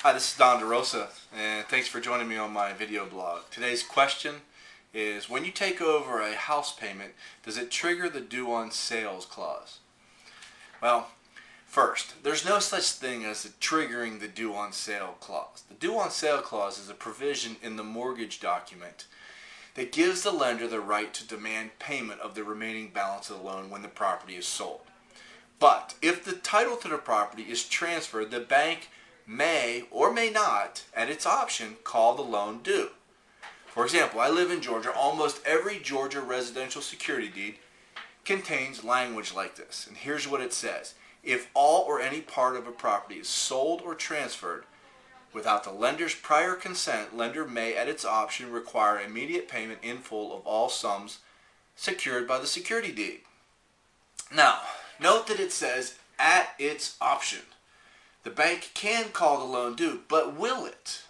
Hi, this is DeRosa, and thanks for joining me on my video blog. Today's question is, when you take over a house payment, does it trigger the due on sales clause? Well, first, there's no such thing as triggering the due on sale clause. The due on sale clause is a provision in the mortgage document that gives the lender the right to demand payment of the remaining balance of the loan when the property is sold. But if the title to the property is transferred, the bank may or may not, at its option, call the loan due. For example, I live in Georgia. Almost every Georgia residential security deed contains language like this. And here's what it says. If all or any part of a property is sold or transferred without the lender's prior consent, lender may, at its option, require immediate payment in full of all sums secured by the security deed. Now, note that it says, at its option. The bank can call the loan due, but will it?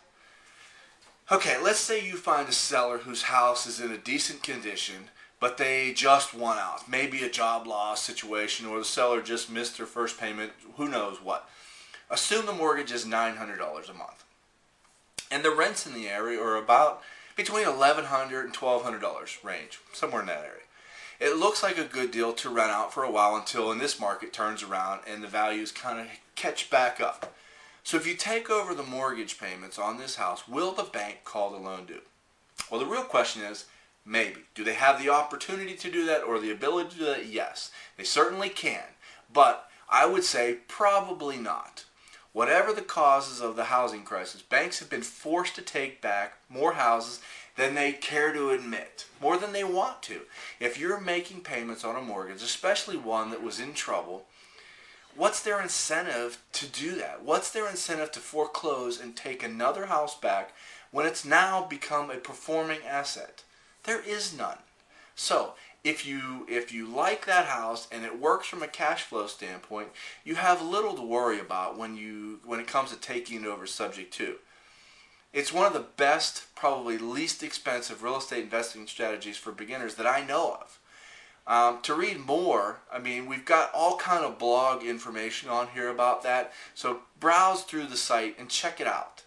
Okay, let's say you find a seller whose house is in a decent condition, but they just want out. Maybe a job loss situation, or the seller just missed their first payment, who knows what. Assume the mortgage is $900 a month. And the rents in the area are about between $1,100 and $1,200 range, somewhere in that area. It looks like a good deal to rent out for a while until in this market turns around and the values kind of catch back up. So if you take over the mortgage payments on this house, will the bank call the loan due? Well, the real question is, maybe. Do they have the opportunity to do that or the ability to do that? Yes, they certainly can. But I would say probably not. Whatever the causes of the housing crisis, banks have been forced to take back more houses than they care to admit, more than they want to. If you're making payments on a mortgage, especially one that was in trouble, what's their incentive to do that? What's their incentive to foreclose and take another house back when it's now become a performing asset? There is none. So, if you like that house and it works from a cash flow standpoint, you have little to worry about when it comes to taking it over subject to. It's one of the best, probably least expensive real estate investing strategies for beginners that I know of. To read more, we've got all kind of blog information on here about that, so browse through the site and check it out.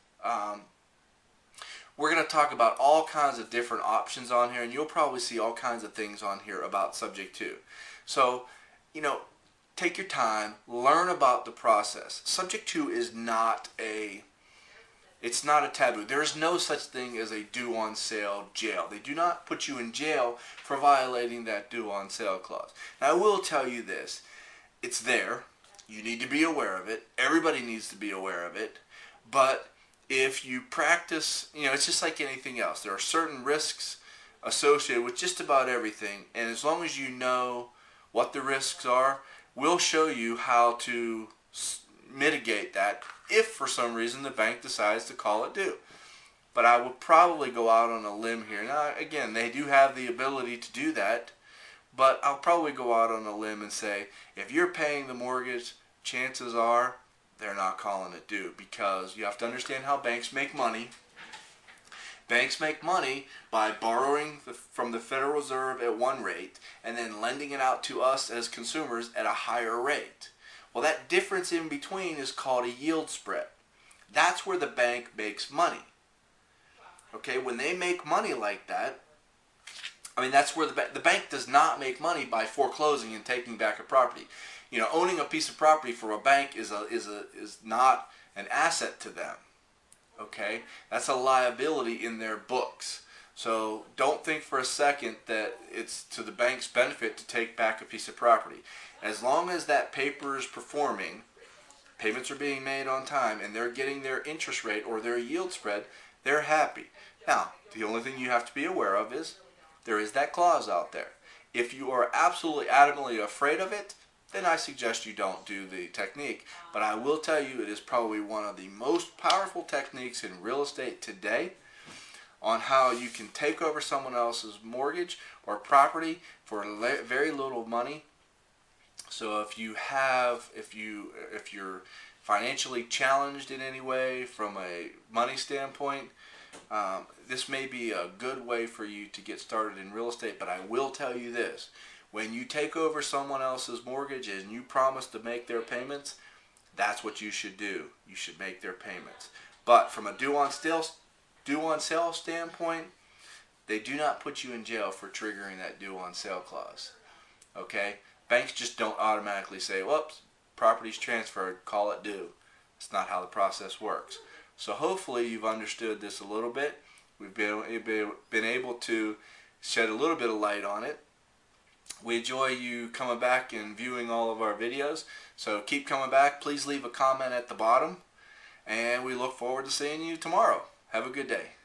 We're going to talk about all kinds of different options on here, and you'll probably see all kinds of things on here about subject to. So, take your time, learn about the process. Subject to is not a taboo. There is no such thing as a due on sale jail. They do not put you in jail for violating that due on sale clause. Now, I will tell you this. It's there. You need to be aware of it. Everybody needs to be aware of it. But if you practice, it's just like anything else. There are certain risks associated with just about everything. And as long as you know what the risks are, we'll show you how to mitigate that if for some reason the bank decides to call it due. But I would probably go out on a limb here. Now, again, they do have the ability to do that, but I'll probably go out on a limb and say, if you're paying the mortgage, chances are they're not calling it due, because you have to understand how banks make money. Banks make money by borrowing from the Federal Reserve at one rate and then lending it out to us as consumers at a higher rate. Well, that difference in between is called a yield spread. That's where the bank makes money. Okay, when they make money like that, that's where the bank does not make money by foreclosing and taking back a property. Owning a piece of property for a bank is not an asset to them. Okay, that's a liability in their books. So don't think for a second that it's to the bank's benefit to take back a piece of property. As long as that paper is performing, payments are being made on time, and they're getting their interest rate or their yield spread, they're happy. Now, the only thing you have to be aware of is there is that clause out there. If you are absolutely adamantly afraid of it, then I suggest you don't do the technique. But I will tell you, it is probably one of the most powerful techniques in real estate today on how you can take over someone else's mortgage or property for very little money. So if you're financially challenged in any way from a money standpoint, this may be a good way for you to get started in real estate. But I will tell you this. When you take over someone else's mortgage and you promise to make their payments, that's what you should do. You should make their payments. But from a due on sale standpoint, they do not put you in jail for triggering that due on sale clause. Okay? Banks just don't automatically say, whoops, property's transferred, call it due. It's not how the process works. So hopefully you've understood this a little bit. We've been able to shed a little bit of light on it. We enjoy you coming back and viewing all of our videos. So keep coming back. Please leave a comment at the bottom. And we look forward to seeing you tomorrow. Have a good day.